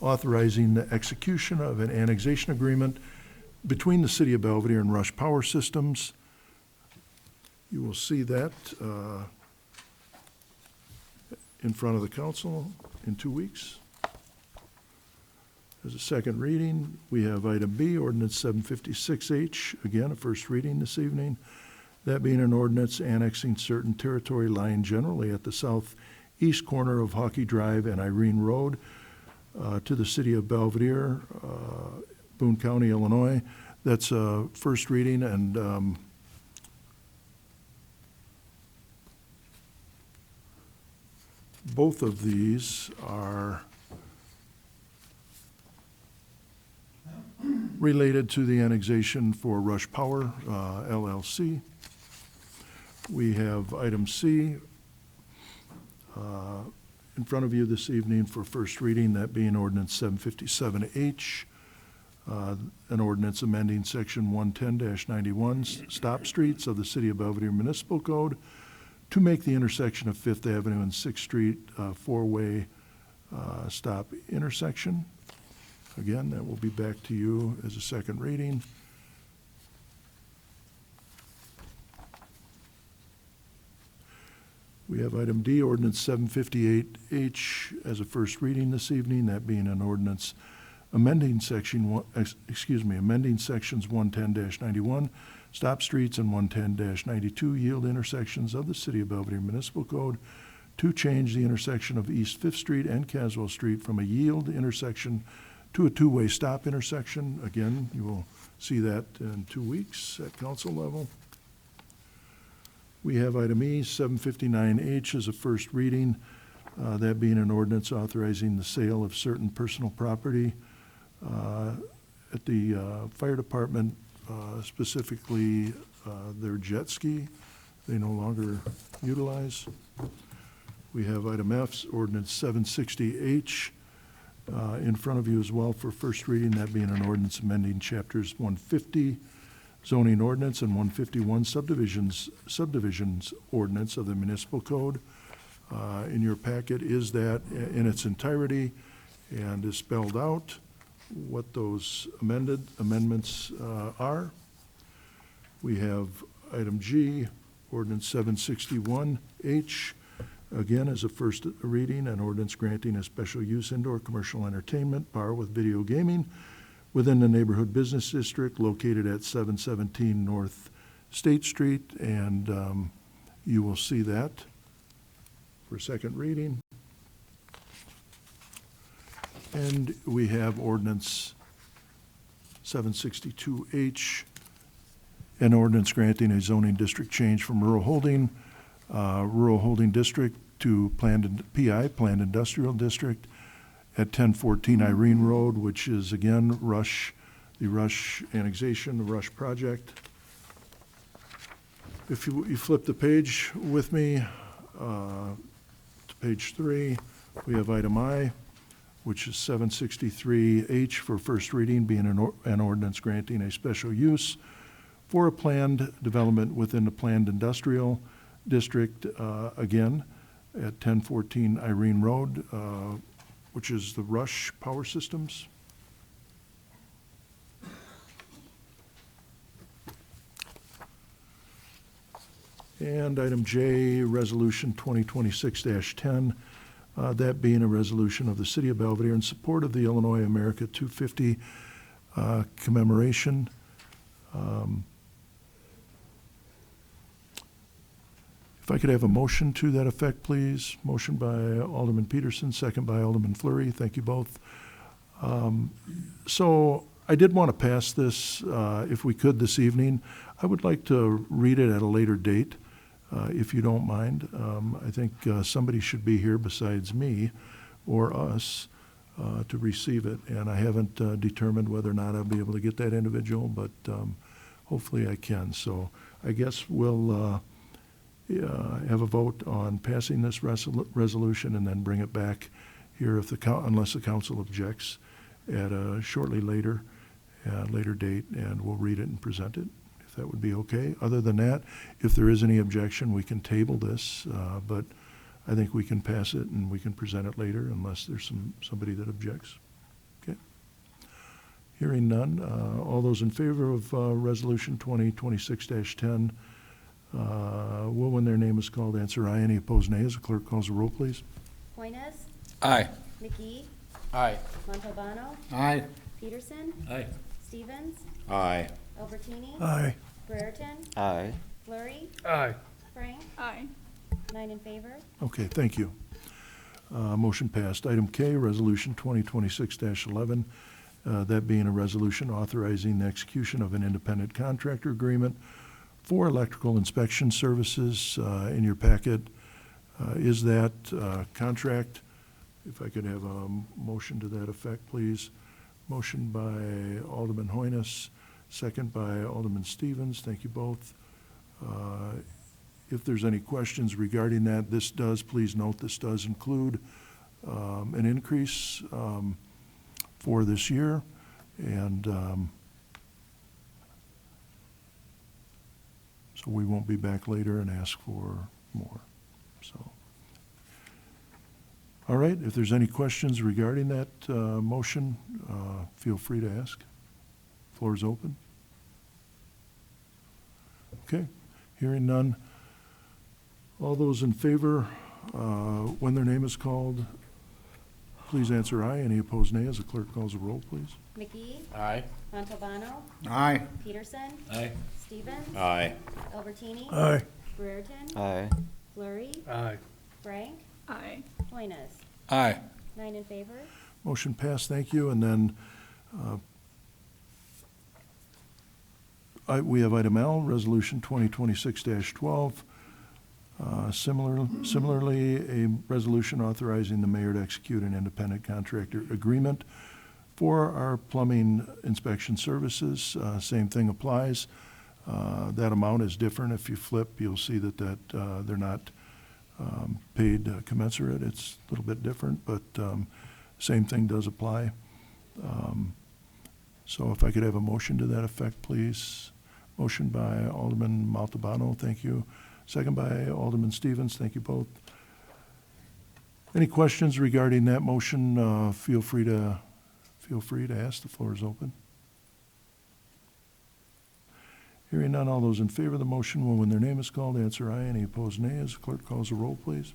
authorizing the execution of an annexation agreement between the City of Belvedere and Rush Power Systems. You will see that in front of the council in 2 weeks. As a second reading, we have item B, ordinance 756H, again, a first reading this evening. That being an ordinance annexing certain territory lying generally at the southeast corner of Hockey Drive and Irene Road to the city of Belvedere, Boone County, Illinois. That's a first reading, and both of these are related to the annexation for Rush Power, LLC. We have item C in front of you this evening for first reading, that being ordinance 757H, an ordinance amending section 110-91, stop streets of the City of Belvedere Municipal Code to make the intersection of Fifth Avenue and Sixth Street four-way stop intersection. Again, that will be back to you as a second reading. We have item D, ordinance 758H as a first reading this evening, that being an ordinance amending amending sections 110-91, stop streets, and 110-92 yield intersections of the City of Belvedere Municipal Code to change the intersection of East Fifth Street and Caswell Street from a yield intersection to a two-way stop intersection. Again, you will see that in 2 weeks at council level. We have item E, 759H as a first reading, that being an ordinance authorizing the sale of certain personal property at the fire department, specifically their jet ski they no longer utilize. We have item F, ordinance 760H, in front of you as well for first reading, that being an ordinance amending chapters 150 zoning ordinance and 151 subdivisions ordinance of the municipal code. In your packet is that in its entirety and is spelled out what those amendments are. We have item G, ordinance 761H, again, as a first reading, an ordinance granting a special use indoor commercial entertainment bar with video gaming within the neighborhood business district located at 717 North State Street, and you will see that for second reading. And we have ordinance 762H, an ordinance granting a zoning district change from rural holding district to PI, Planned Industrial District, at 1014 Irene Road, which is again the Rush annexation, the Rush project. If you flip the page with me to page 3, we have item I, which is 763H for first reading, being an ordinance granting a special use for a planned development within the Planned Industrial District, again, at 1014 Irene Road, which is the Rush Power Systems. And item J, resolution 2026-10, that being a resolution of the City of Belvedere in support of the Illinois America 250 commemoration. If I could have a motion to that effect, please. Motion by Alderman Peterson, second by Alderman Fleury. Thank you both. So I did want to pass this, if we could, this evening. I would like to read it at a later date, if you don't mind. I think somebody should be here besides me or us to receive it, and I haven't determined whether or not I'll be able to get that individual, but hopefully I can. So I guess we'll have a vote on passing this resolution and then bring it back here if unless the council objects at a shortly later date, and we'll read it and present it, if that would be okay. Other than that, if there is any objection, we can table this, but I think we can pass it and we can present it later unless there's somebody that objects. Okay. Hearing none, all those in favor of resolution 2026-10, will, when their name is called, answer aye. Any opposed, nay. As the clerk calls the roll, please. Poinez, Aye. McGee, Aye. Montalbano, Aye. Peterson, Aye. Stevens, Aye. Albertini, Aye. Brereton, Aye. Flurry, Aye. Frank, Aye. 9 in favor. Okay, thank you. Motion passed. Item K, Resolution 2026-11, that being a resolution authorizing the execution of an independent contractor agreement for electrical inspection services. In your packet is that contract. If I could have a motion to that effect, please. Motion by Alderman Hoynes, second by Alderman Stevens. Thank you both. If there's any questions regarding that, please note, this does include an increase for this year. And so we won't be back later and ask for more. So, all right, if there's any questions regarding that motion, feel free to ask. Floor is open. Okay, hearing none. All those in favor, when their name is called, please answer aye. Any opposed, nay, as the clerk calls the roll, please. McGee, Aye. Montalbano, Aye. Peterson, Aye. Stevens, Aye. Albertini, Aye. Brereton, Aye. Flurry, Aye. Frank, Aye. Hoynes, Aye. 9 in favor. Motion passed, thank you. And then we have item L, Resolution 2026-12. Similarly, a resolution authorizing the mayor to execute an independent contractor agreement for our plumbing inspection services. Same thing applies. That amount is different. If you flip, you'll see that they're not paid commensurate. It's a little bit different, but same thing does apply. So if I could have a motion to that effect, please. Motion by Alderman Montalbano, thank you. Second by Alderman Stevens, thank you both. Any questions regarding that motion? Feel free to ask. The floor is open. Hearing none, all those in favor of the motion will, when their name is called, answer aye. Any opposed, nay. As the clerk calls the roll, please.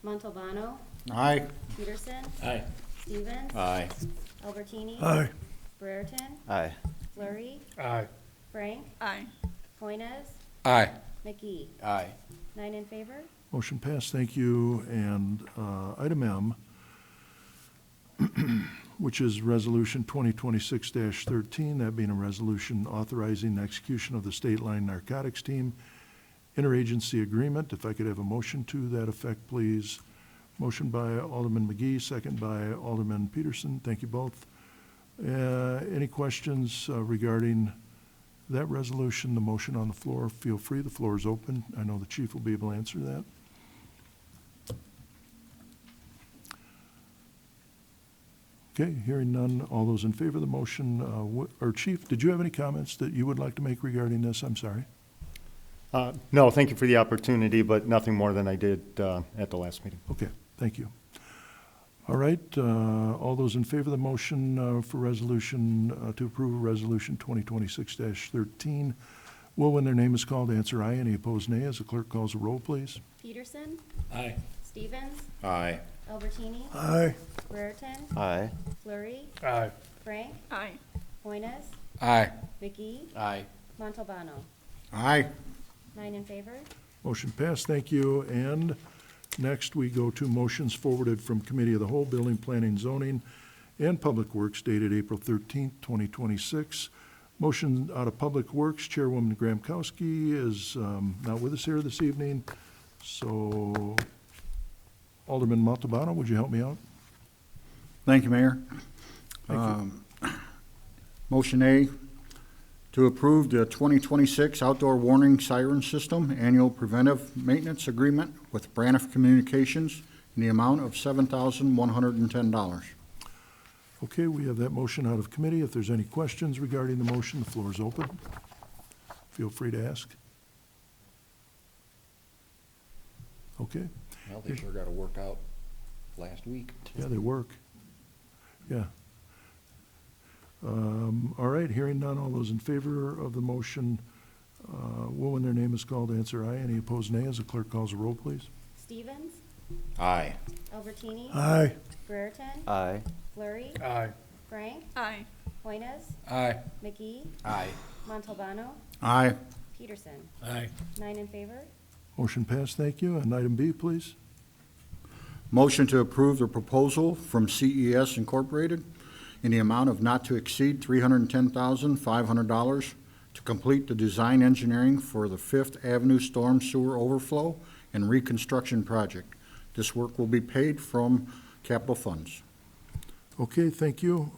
Montalbano, Aye. Peterson, Aye. Stevens, Aye. Albertini, Aye. Brereton, Aye. Flurry, Aye. Frank, Aye. Hoynes, Aye. McGee, Aye. 9 in favor. Motion passed, thank you. And item M, which is Resolution 2026-13, that being a resolution authorizing the execution of the State Line Narcotics Team interagency agreement. If I could have a motion to that effect, please. Motion by Alderman McGee, second by Alderman Peterson. Thank you both. Any questions regarding that resolution, the motion on the floor? Feel free. The floor is open. I know the chief will be able to answer that. Okay, hearing none. All those in favor of the motion, or Chief, did you have any comments that you would like to make regarding this? I'm sorry. No, thank you for the opportunity, but nothing more than I did at the last meeting. Okay, thank you. All right, all those in favor of the motion for resolution, to approve Resolution 2026-13, will, when their name is called, answer aye. Any opposed, nay. As the clerk calls the roll, please. Peterson, Aye. Stevens, Aye. Albertini, Aye. Brereton, Aye. Flurry, Aye. Frank, Aye. Hoynes, Aye. McGee, Aye. Montalbano, Aye. 9 in favor. Motion passed, thank you. And next, we go to motions forwarded from Committee of the Whole, Building, Planning, Zoning, and Public Works dated April 13th, 2026. Motion out of Public Works, Chairwoman Gramkowski is not with us here this evening. So Alderman Montalbano, would you help me out? Thank you, Mayor. Thank Motion A, to approve the 2026 Outdoor Warning Siren System Annual Preventive Maintenance Agreement with Braniff Communications in the amount of $7,110. Okay, we have that motion out of committee. If there's any questions regarding the motion, the floor is open. Feel free to ask. Okay, Well, they sure got to work out last week. yeah, they work. Yeah. All right, hearing none, all those in favor of the motion, will, when their name is called, answer aye. Any opposed, nay. As the clerk calls the roll, please. Stevens, Aye. Albertini, Aye. Brereton, Aye. Flurry, Aye. Frank, Aye. Joynes, Aye. McGee, Aye. Montalbano, Aye. Peterson. Aye. 9 in favor. Motion passed, thank you. And item B, please. Motion to approve the proposal from CES Incorporated in the amount of not to exceed $310,500 to complete the design engineering for the Fifth Avenue Storm Sewer Overflow and Reconstruction Project. This work will be paid from capital funds. Okay, thank you.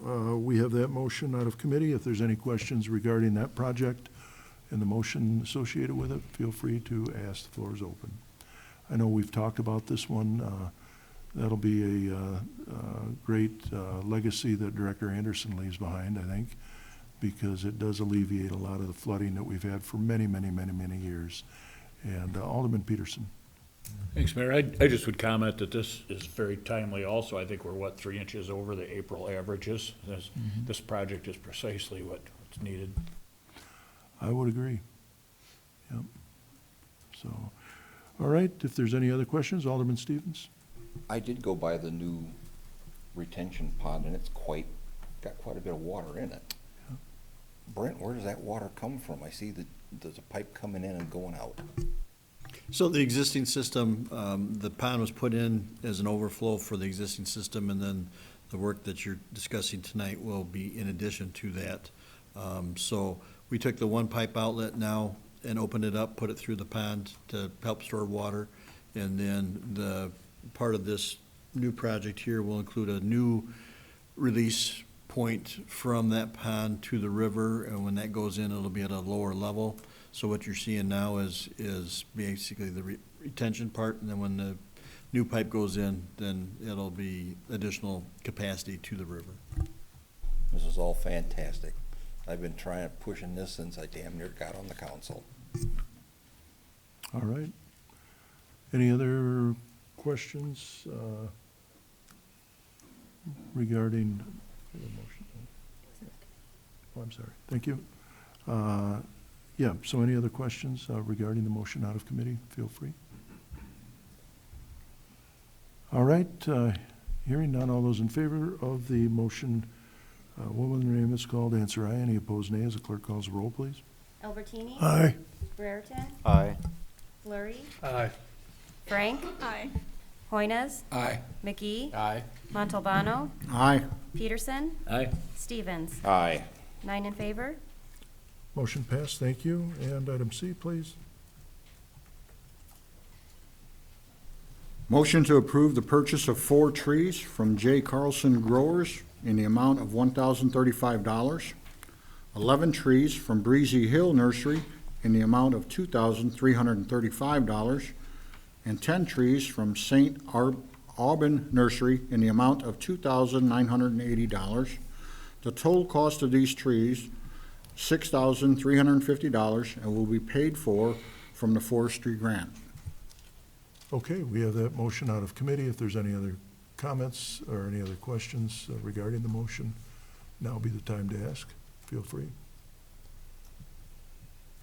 We have that motion out of committee. If there's any questions regarding that project and the motion associated with it, feel free to ask. The floor is open. I know we've talked about this one. That'll be a great legacy that Director Anderson leaves behind, I think, because it does alleviate a lot of the flooding that we've had for many, many, many, many years. And Alderman Peterson. Thanks, Mayor. I just would comment that this is very timely also. I think we're, 3 inches over the April averages. This project is precisely what's needed. I would agree. Yep. So, all right, if there's any other questions, Alderman Stevens? I did go by the new retention pond, and it's got quite a bit of water in it. Brent, where does that water come from? I see that there's a pipe coming in and going out. So the existing system, the pond was put in as an overflow for the existing system, and then the work that you're discussing tonight will be in addition to that. So we took the one pipe outlet now and opened it up, put it through the pond to help store water. And then the part of this new project here will include a new release point from that pond to the river, and when that goes in, it'll be at a lower level. So what you're seeing now is basically the retention part, and then when the new pipe goes in, then it'll be additional capacity to the river. This is all fantastic. I've been pushing this since I damn near got on the council. All right. Any other questions regarding the motion? Oh, I'm sorry. Thank you. Yeah, so any other questions regarding the motion out of committee? Feel free. All right, hearing none, all those in favor of the motion, when the name is called, answer aye. Any opposed, nay. As the clerk calls the roll, please. Albertini, Aye. Brereton, Aye. Flurry, Aye. Frank, Aye. Joynes, Aye. McGee, Aye. Montalbano, Aye. Peterson, Aye. Stevens. Aye. 9 in favor. Motion passed, thank you. And item C, please. Motion to approve the purchase of 4 trees from J. Carlson Growers in the amount of $1,035. 11 trees from Breezy Hill Nursery in the amount of $2,335. And 10 trees from St. Aubin Nursery in the amount of $2,980. The total cost of these trees, $6,350, and will be paid for from the forestry grant. Okay, we have that motion out of committee. If there's any other comments or any other questions regarding the motion, now would be the time to ask. Feel free.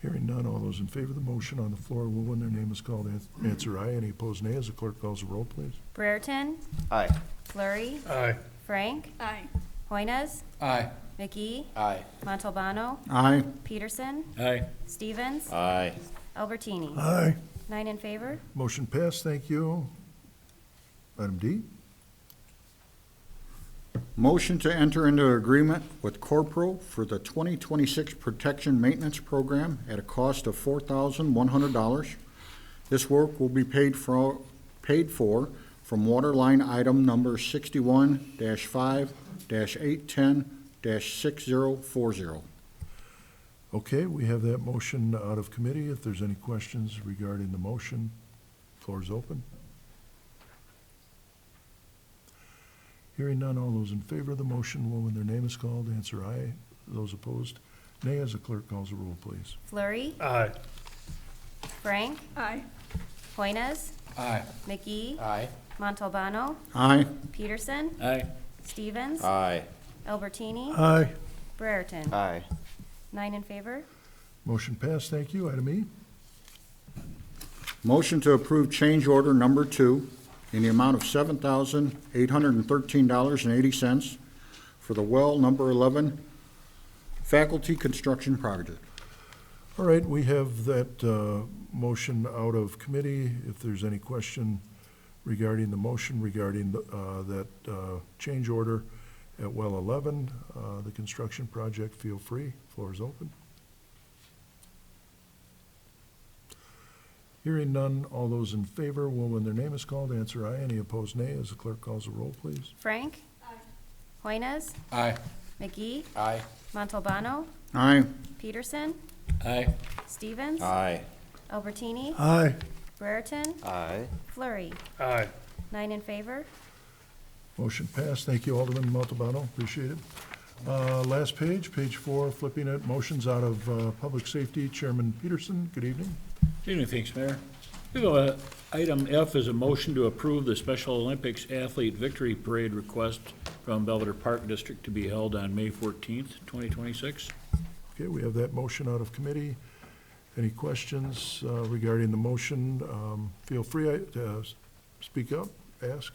Hearing none, all those in favor of the motion on the floor will, when their name is called, answer aye. Any opposed, nay. As the clerk calls the roll, please. Brereton, Aye. Flurry, Aye. Frank, Aye. Joynes, Aye. McGee, Aye. Montalbano, Aye. Peterson, Aye. Stevens, Aye. Albertini. Aye. 9 in favor. Motion passed, thank you. Item D. Motion to enter into agreement with Corpro for the 2026 Protection Maintenance Program at a cost of $4,100. This work will be paid for from waterline item number 61-5-810-6040. Okay, we have that motion out of committee. If there's any questions regarding the motion, floor is open. Hearing none, all those in favor of the motion will, when their name is called, answer aye. Those opposed, nay. As the clerk calls the roll, please. Flurry, Aye. Frank, Aye. Joynes, Aye. McGee, Aye. Montalbano, Aye. Peterson, Aye. Stevens, Aye. Albertini, Aye. Brereton. Aye. 9 in favor. Motion passed, thank you. Item E. Motion to approve change order number 2 in the amount of $7,813.80 for the well number 11 faculty construction project. All right, we have that motion out of committee. If there's any question regarding the motion, regarding that change order at well 11, the construction project, feel free. Floor is open. Hearing none, all those in favor will, when their name is called, answer aye. Any opposed, nay. As the clerk calls the roll, please. Frank? Hoynes? Aye. McGee? Aye. Montalbano? Aye. Peterson? Aye. Stevens? Aye. Albertini? Aye. Brereton? Aye. Flurry. Aye. 9 in favor. Motion passed. Thank you, Alderman Montalbano. Appreciate it. Last page, page 4, flipping it, motions out of Public Safety. Chairman Peterson, good evening. Good evening, thanks, Mayor. We have item F is a motion to approve the Special Olympics Athlete Victory Parade request from Belvedere Park District to be held on May 14th, 2026. Okay, we have that motion out of committee. Any questions regarding the motion? Feel free to speak up, ask.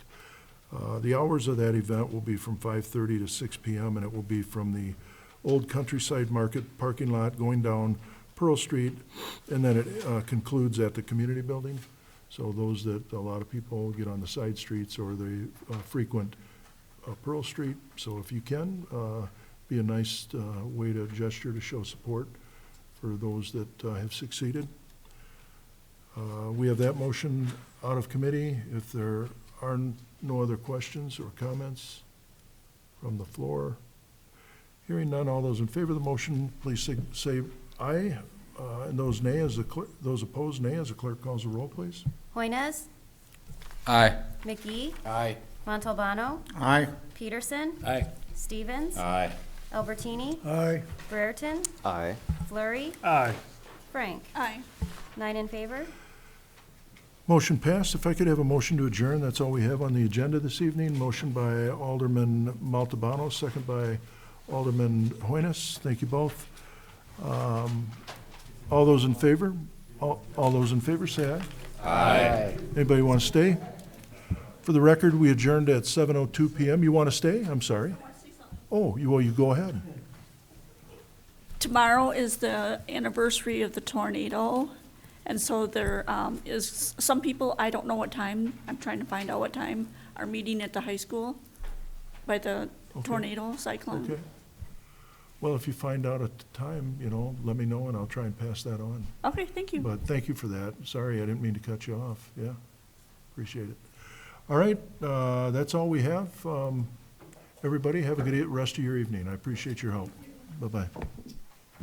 The hours of that event will be from 5:30 to 6 p.m., and it will be from the Old Countryside Market parking lot going down Pearl Street, and then it concludes at the community building. So those that, a lot of people get on the side streets or they frequent Pearl Street. So if you can, be a nice way to gesture to show support for those that have succeeded. We have that motion out of committee. If there are no other questions or comments from the floor, hearing none, all those in favor of the motion, please say aye. And those nay, as the clerk, those opposed, nay, as the clerk calls the roll, please. Hoynes? Aye. McGee? Aye. Montalbano? Aye. Peterson? Aye. Stevens? Aye. Albertini? Aye. Brereton? Aye. Flurry. Aye. Frank? Aye. 9 in favor. Motion passed. If I could have a motion to adjourn, that's all we have on the agenda this evening. Motion by Alderman Montalbano, second by Alderman Hoynes. Thank you both. All those in favor? All those in favor, say aye. Aye. Anybody want to stay? For the record, we adjourned at 7:02 PM. You want to stay? I'm sorry. Oh, you go ahead. Tomorrow is the anniversary of the tornado, and so there is some people, I don't know what time, I'm trying to find out what time, are meeting at the high school by the Okay. tornado cyclone. Okay. Well, if you find out at the time, let me know and I'll try and pass that on. Okay, thank you. But thank you for that. Sorry, I didn't mean to cut you off. Yeah, appreciate it. All right, that's all we have. Everybody, have a good rest of your evening. I appreciate your help. Bye-bye.